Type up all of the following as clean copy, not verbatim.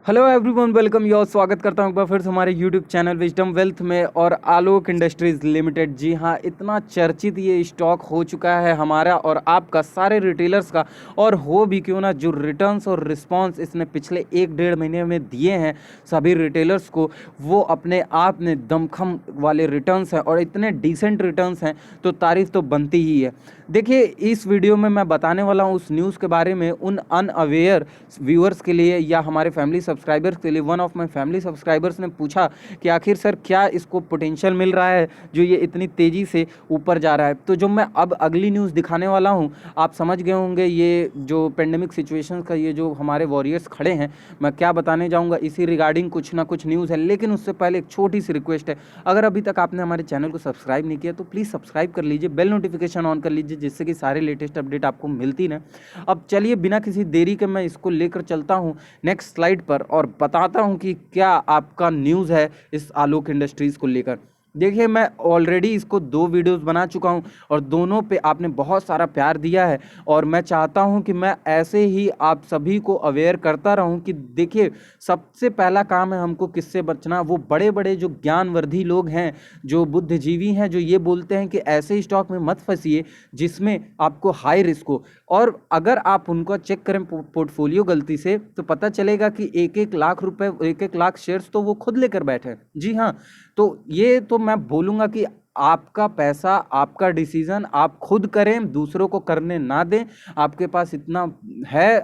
Hello everyone, welcome your स्वागत करता हूं एक बार फिर से हमारे यूट्यूब चैनल विजडम वेल्थ में। और आलोक इंडस्ट्रीज़ लिमिटेड, जी हां, इतना चर्चित ये स्टॉक हो चुका है हमारा और आपका, सारे रिटेलर्स का। और हो भी क्यों ना, जो रिटर्न्स और रिस्पांस इसने पिछले 1-1.5 महीने में दिए हैं सभी रिटेलर्स को, वो अपने आप में दमखम वाले रिटर्न्स हैं और इतने डिसेंट रिटर्न्स हैं, तो तारीफ़ तो बनती ही है। देखिए, इस वीडियो में मैं बताने वाला हूँ उस न्यूज़ के बारे में उन अनअवेयर व्यूअर्स के लिए या हमारे फैमिली सब्सक्राइबर्स के लिए। One of my family subscribers ने पूछा कि आखिर सर क्या इसको पोटेंशियल मिल रहा है जो ये इतनी तेज़ी से ऊपर जा रहा है। तो जो मैं अब अगली न्यूज़ दिखाने वाला हूँ, आप समझ गए होंगे ये जो पेंडेमिक सिचुएशन का ये जो हमारे वॉरियर्स खड़े हैं, मैं क्या बताने जाऊँगा इसी रिगार्डिंग कुछ ना कुछ न्यूज़ है। लेकिन उससे पहले एक छोटी सी रिक्वेस्ट है, अगर अभी तक आपने हमारे चैनल को सब्सक्राइब नहीं किया तो प्लीज़ सब्सक्राइब कर लीजिए, बेल नोटिफिकेशन ऑन कर लीजिए, जिससे कि सारे लेटेस्ट अपडेट आपको मिलती रहे। अब चलिए बिना किसी देरी के मैं इसको लेकर चलता हूँ नेक्स्ट स्लाइड पर और बताता हूँ कि क्या आपका न्यूज़ है इस आलोक इंडस्ट्रीज़ को लेकर। देखिए, मैं ऑलरेडी इसको 2 वीडियोस बना चुका हूँ और दोनों पे आपने बहुत सारा प्यार दिया है और मैं चाहता हूँ कि मैं ऐसे ही आप सभी को अवेयर करता रहूँ कि देखिए, सबसे पहला काम है हमको किससे बचना। वो बड़े बड़े जो ज्ञानवर्धी लोग हैं, जो बुद्धिजीवी हैं, जो ये बोलते हैं कि ऐसे स्टॉक में मत फंसिए जिसमें आपको हाई रिस्क हो। और अगर आप उनको चेक करें पोर्टफोलियो गलती से, तो पता चलेगा कि 1-1 लाख रुपए, 1-1 लाख शेयर्स तो वो खुद लेकर बैठे हैं। जी हाँ, तो ये तो मैं बोलूँगा कि आपका पैसा, आपका डिसीजन आप खुद करें, दूसरों को करने ना दें। आपके पास इतना है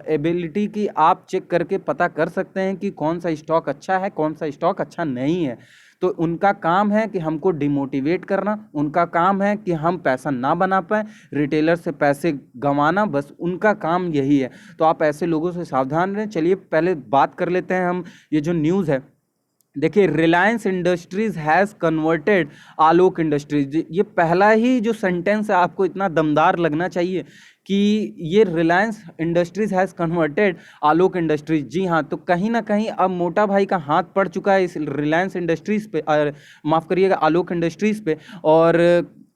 एबिलिटी कि आप चेक करके पता कर सकते हैं कि कौन सा स्टॉक अच्छा है, कौन सा स्टॉक अच्छा नहीं है। तो उनका काम है कि हमको डिमोटिवेट करना, उनका काम है कि हम पैसा ना बना पाएँ, रिटेलर से पैसे गंवाना, बस उनका काम यही है। तो आप ऐसे लोगों से सावधान रहें। चलिए पहले बात कर लेते हैं हम, ये जो न्यूज़ है। देखिए, Reliance Industries has converted Alok industries, ये पहला ही जो सेंटेंस है आपको इतना दमदार लगना चाहिए कि ये Reliance Industries has converted Alok Industries. जी हाँ, तो कहीं ना कहीं अब मोटा भाई का हाथ पड़ चुका है इस रिलायंस इंडस्ट्रीज पे, माफ़ करिएगा, आलोक इंडस्ट्रीज पे। और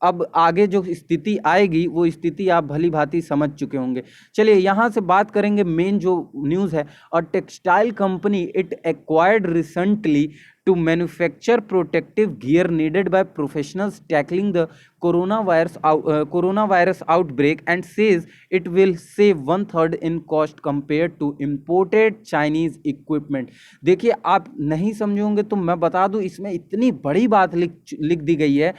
अब आगे जो स्थिति आएगी वो स्थिति आप भली भांति समझ चुके होंगे। चलिए यहाँ से बात करेंगे मेन जो न्यूज़ है। और textile company it acquired recently to manufacture protective gear needed by professionals tackling the coronavirus outbreak and says it will save 1/3 in cost compared to imported Chinese equipment। देखिए, आप नहीं समझोगे तो मैं बता दूं, इसमें इतनी बड़ी बात लिख दी गई है।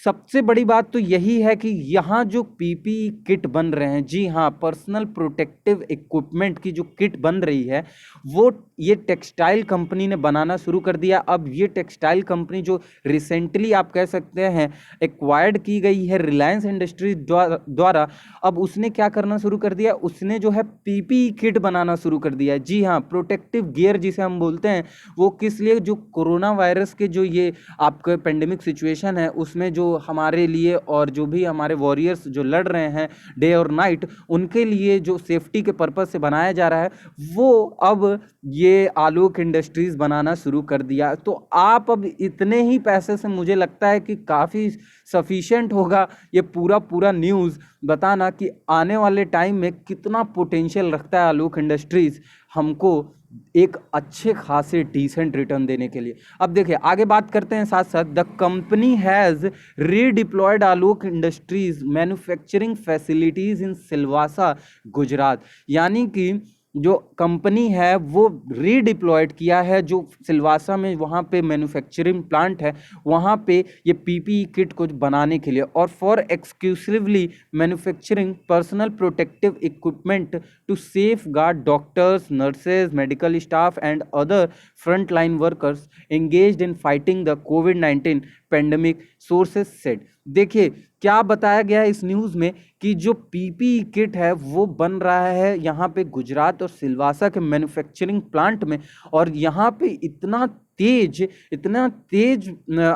सबसे बड़ी बात तो यही है कि यहाँ जो पीपीई किट बन रहे हैं, जी हाँ, पर्सनल प्रोटेक्टिव इक्विपमेंट की जो किट बन रही है, वो ये टेक्सटाइल कंपनी ने बनाना शुरू कर दिया। अब ये टेक्सटाइल कंपनी जो रिसेंटली आप कह सकते हैं एक्वायर्ड की गई है रिलायंस इंडस्ट्रीज द्वारा, अब उसने क्या करना शुरू कर दिया, उसने जो है पीपीई किट बनाना शुरू कर दिया है। जी हाँ, प्रोटेक्टिव गियर जिसे हम बोलते हैं, वो किस लिए, जो कोरोना वायरस के जो ये आपके पेंडेमिक सिचुएशन है उसमें जो हमारे लिए और जो भी हमारे वॉरियर्स जो लड़ रहे हैं डे और नाइट, उनके लिए जो सेफ्टी के पर्पज़ से बनाया जा रहा है, वो अब ये आलोक इंडस्ट्रीज बनाना शुरू कर दिया। तो आप अब इतने ही पैसे से मुझे लगता है कि काफ़ी सफिशिएंट होगा ये पूरा पूरा न्यूज़ बताना कि आने वाले टाइम में कितना पोटेंशियल रखता है आलोक इंडस्ट्रीज हमको एक अच्छे खासे डिसेंट रिटर्न देने के लिए। अब देखिए आगे बात करते हैं, साथ साथ the company has redeployed Alok Industries manufacturing facilities in Silvassa, Gujarat. यानी कि जो कंपनी है वो रीडिप्लॉयड किया है, जो सिलवासा में वहाँ पे मैन्युफैक्चरिंग प्लांट है, वहाँ पे ये पीपीई किट को बनाने के लिए, और for exclusively manufacturing personal protective equipment to safeguard doctors, nurses, medical staff and other front line workers engaged in fighting the कोविड-19 पेंडेमिक, सोर्सेज सेड। देखिए क्या बताया गया है इस न्यूज़ में कि जो पीपीई किट है वो बन रहा है यहाँ पे गुजरात और सिलवासा के मैन्युफैक्चरिंग प्लांट में। और यहाँ पे इतना तेज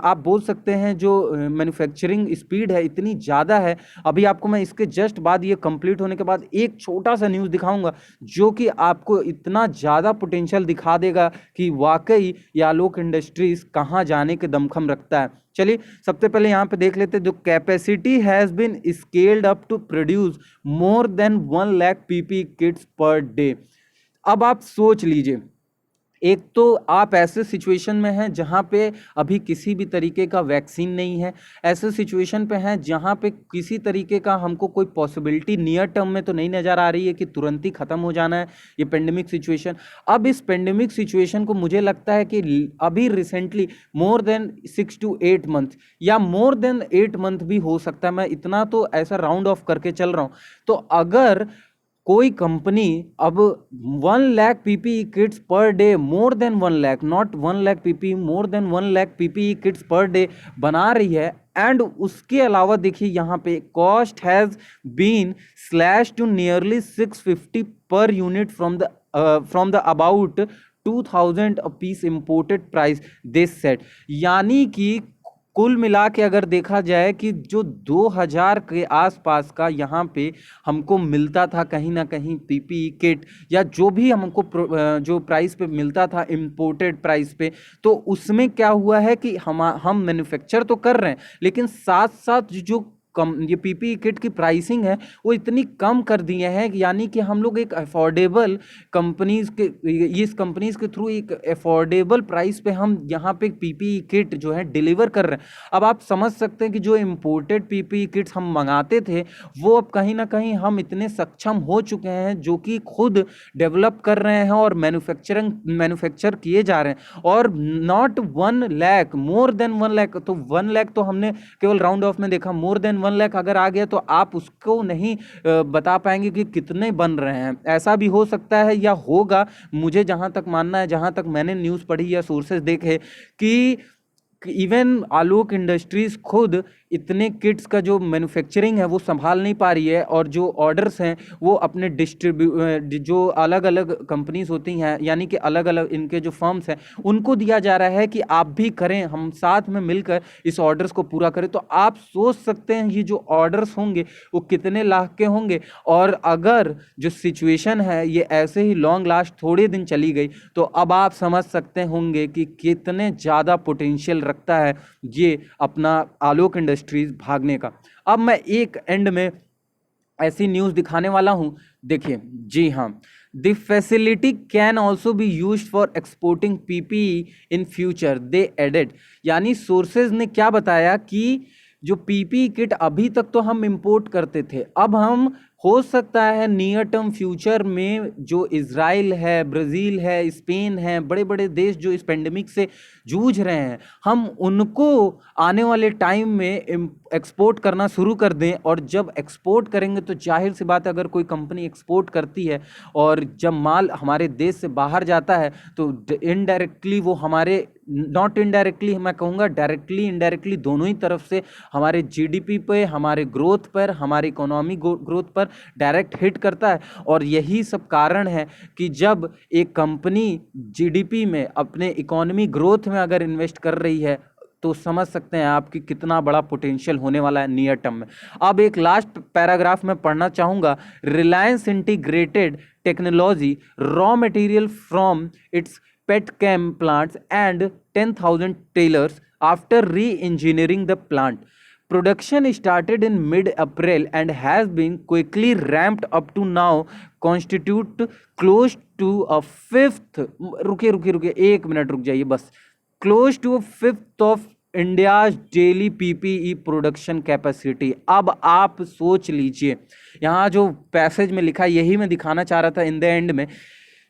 आप बोल सकते हैं जो मैन्युफैक्चरिंग स्पीड है, इतनी ज़्यादा है। अभी आपको मैं इसके जस्ट बाद, ये कंप्लीट होने के बाद, एक छोटा सा न्यूज़ दिखाऊंगा जो कि आपको इतना ज़्यादा पोटेंशियल दिखा देगा कि वाकई ये आलोक इंडस्ट्रीज कहाँ जाने के दमखम रखता है। चलिए सबसे पहले यहाँ पे देख लेते हैं, जो capacity has been scaled up to produce more than 1 lakh PPE kits per day. अब आप सोच लीजिए, एक तो आप ऐसे सिचुएशन में हैं जहाँ पे अभी किसी भी तरीके का वैक्सीन नहीं है, ऐसे सिचुएशन पे हैं जहाँ पे किसी तरीके का हमको कोई पॉसिबिलिटी नियर टर्म में तो नहीं नज़र आ रही है कि तुरंत ही ख़त्म हो जाना है ये पेंडेमिक सिचुएशन। अब इस पेंडेमिक सिचुएशन को मुझे लगता है कि अभी recently more than 6 to 8 month या मोर देन 8 मंथ भी हो सकता है, मैं इतना तो ऐसा राउंड ऑफ करके चल रहा हूँ। तो अगर कोई कंपनी अब 1 lakh PPE kits per day, more than 1 lakh, not 1 lakh PPE, more than 1 lakh PPE kits per day बना रही है, एंड उसके अलावा देखिए यहाँ पे cost has been slash to nearly 650 per unit from the about 2000 a piece imported price this set. यानी कि कुल मिला के अगर देखा जाए कि जो 2000 के आसपास का यहाँ पे हमको मिलता था कहीं ना कहीं पीपीई किट या जो भी हमको जो प्राइस पे मिलता था इम्पोर्टेड प्राइस पे, तो उसमें क्या हुआ है कि हम मैन्युफैक्चर तो कर रहे हैं लेकिन साथ साथ जो ये पीपीई किट की प्राइसिंग है वो इतनी कम कर दिए हैं, यानी कि हम लोग एक अफोर्डेबल कंपनीज के इस कंपनीज के थ्रू एक अफोर्डेबल प्राइस पे हम यहाँ पे पीपीई किट जो है डिलीवर कर रहे हैं। अब आप समझ सकते हैं कि जो इम्पोर्टेड पीपीई किट्स हम मंगाते थे वो अब कहीं ना कहीं हम इतने सक्षम हो चुके हैं जो कि खुद डेवलप कर रहे हैं और मैन्युफैक्चर किए जा रहे हैं। और not 1 lakh, more than 1 lakh, तो 1 लाख तो हमने केवल राउंड ऑफ में देखा, मोर देन 1 लाख अगर आ गया तो आप उसको नहीं बता पाएंगे कि कितने बन रहे हैं। ऐसा भी हो सकता है या होगा, मुझे जहां तक मानना है, जहां तक मैंने न्यूज़ पढ़ी या सोर्सेज देखे, कि इवन आलोक इंडस्ट्रीज खुद इतने किट्स का जो मैन्युफैक्चरिंग है वो संभाल नहीं पा रही है, और जो ऑर्डर्स हैं वो अपने जो अलग अलग कंपनीज होती हैं, यानी कि अलग अलग इनके जो फर्म्स हैं उनको दिया जा रहा है कि आप भी करें, हम साथ में मिलकर इस ऑर्डर्स को पूरा करें। तो आप सोच सकते हैं ये जो ऑर्डर्स होंगे वो कितने लाख के होंगे, और अगर जो सिचुएशन है ये ऐसे ही लॉन्ग लास्ट थोड़े दिन चली गई तो अब आप समझ सकते होंगे कि कितने ज़्यादा पोटेंशियल रखता है ये अपना आलोक इंडस्ट्रीज भागने का। अब मैं एक एंड में ऐसी न्यूज़ दिखाने वाला हूं, देखिए, जी हाँ, the facility can also be used for exporting PPE in future, they added. यानी सोर्सेज ने क्या बताया कि जो पीपीई किट अभी तक तो हम इंपोर्ट करते थे, अब हम हो सकता है नियर टर्म फ्यूचर में जो इजराइल है, ब्राज़ील है, स्पेन है, बड़े बड़े देश जो इस पेंडेमिक से जूझ रहे हैं, हम उनको आने वाले टाइम में एक्सपोर्ट करना शुरू कर दें। और जब एक्सपोर्ट करेंगे तो जाहिर सी बात है, अगर कोई कंपनी एक्सपोर्ट करती है और जब माल हमारे देश से बाहर जाता है तो इनडायरेक्टली वो हमारे, नॉट इनडायरेक्टली, मैं कहूँगा डायरेक्टली इनडायरेक्टली दोनों ही तरफ से हमारे जीडीपी पे, हमारे ग्रोथ पर, हमारे इकोनॉमी ग्रोथ पर डायरेक्ट हिट करता है। और यही सब कारण है कि जब एक कंपनी जीडीपी में, अपने इकोनॉमी ग्रोथ में अगर इन्वेस्ट कर रही है तो समझ सकते हैं आपकी कितना बड़ा पोटेंशियल होने वाला है नियर टर्म में। अब एक लास्ट पैराग्राफ में पढ़ना चाहूँगा, Reliance integrated technology raw material from its petchem plants and 10,000 tailors after re-engineering the plant. Production started in mid-April and has been quickly ramped up to now constitute close to a fifth, रुकिए एक minute रुक जाइए बस, close to a fifth of India's daily PPE production capacity. अब आप सोच लीजिए, यहाँ जो पैसेज में लिखा यही मैं दिखाना चाह रहा था इन द एंड में,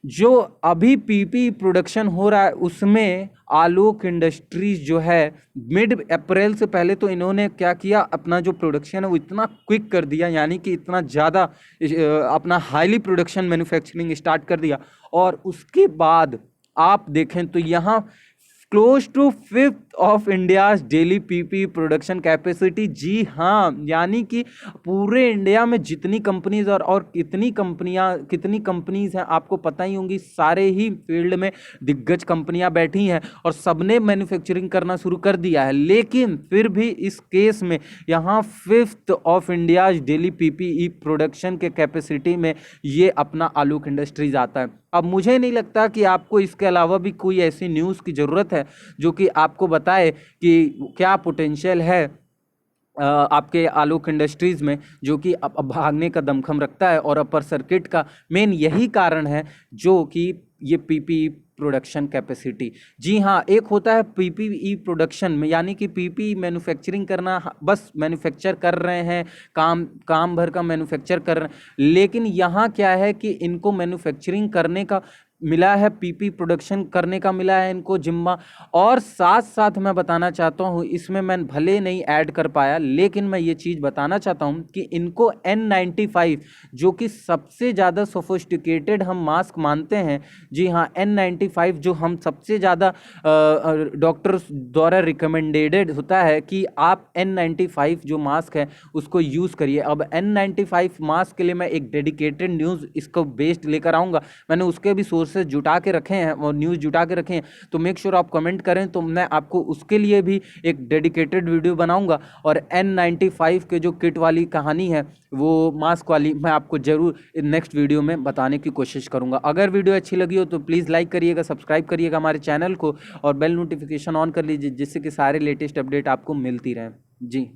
जो अभी पीपी प्रोडक्शन हो रहा है उसमें आलोक इंडस्ट्रीज जो है मिड अप्रैल से पहले तो इन्होंने क्या किया, अपना जो प्रोडक्शन है वो इतना क्विक कर दिया, यानी कि इतना ज़्यादा अपना हाईली प्रोडक्शन मैन्युफैक्चरिंग स्टार्ट कर दिया। और उसके बाद आप देखें तो यहाँ close to fifth of India's daily PP production capacity. जी हाँ, यानी कि पूरे इंडिया में जितनी कंपनीज और कितनी कंपनीज हैं आपको पता ही होंगी, सारे ही फील्ड में दिग्गज कंपनियां बैठी हैं और सबने मैन्युफैक्चरिंग करना शुरू कर दिया है। लेकिन फिर भी इस केस में यहाँ fifth of India's daily PPE production के कैपेसिटी में ये अपना आलोक इंडस्ट्रीज आता है। अब मुझे नहीं लगता कि आपको इसके अलावा भी कोई ऐसी न्यूज़ की ज़रूरत है जो कि आपको बताए कि क्या पोटेंशियल है आपके आलोक इंडस्ट्रीज़ में, जो कि अब भागने का दमखम रखता है। और अपर सर्किट का मेन यही कारण है जो कि ये पीपी प्रोडक्शन कैपेसिटी। जी हाँ, एक होता है पीपीई प्रोडक्शन में, यानी कि पीपीई मैन्युफैक्चरिंग करना, बस मैन्युफैक्चर कर रहे हैं, काम भर का मैन्युफैक्चर कर रहे हैं। लेकिन यहाँ क्या है कि इनको मैन्युफैक्चरिंग करने का मिला है, पीपी प्रोडक्शन करने का मिला है इनको जिम्मा। और साथ साथ मैं बताना चाहता हूँ, इसमें मैं भले नहीं ऐड कर पाया, लेकिन मैं ये चीज़ बताना चाहता हूँ कि इनको N95 जो कि सबसे ज़्यादा सोफिस्टिकेटेड हम मास्क मानते हैं, जी हाँ, N95 जो हम सबसे ज़्यादा डॉक्टर्स द्वारा रिकमेंडेड होता है कि आप N95 जो मास्क है उसको यूज़ करिए। अब N95 मास्क के लिए मैं एक डेडिकेटेड न्यूज़ इसको बेस्ड लेकर आऊँगा, मैंने उसके भी सोर्सेज जुटा के रखे हैं और न्यूज़ जुटा के रखे हैं, तो मेक श्योर आप कमेंट करें तो मैं आपको उसके लिए भी एक डेडिकेटेड वीडियो बनाऊंगा। और N95 के जो किट वाली कहानी है, वो मास्क वाली, मैं आपको जरूर नेक्स्ट वीडियो में बताने की कोशिश करूंगा। अगर वीडियो अच्छी लगी हो तो प्लीज़ लाइक करिएगा, सब्सक्राइब करिएगा हमारे चैनल को और बेल नोटिफिकेशन ऑन कर लीजिए, जिससे कि सारे लेटेस्ट अपडेट आपको मिलती रहें। जी।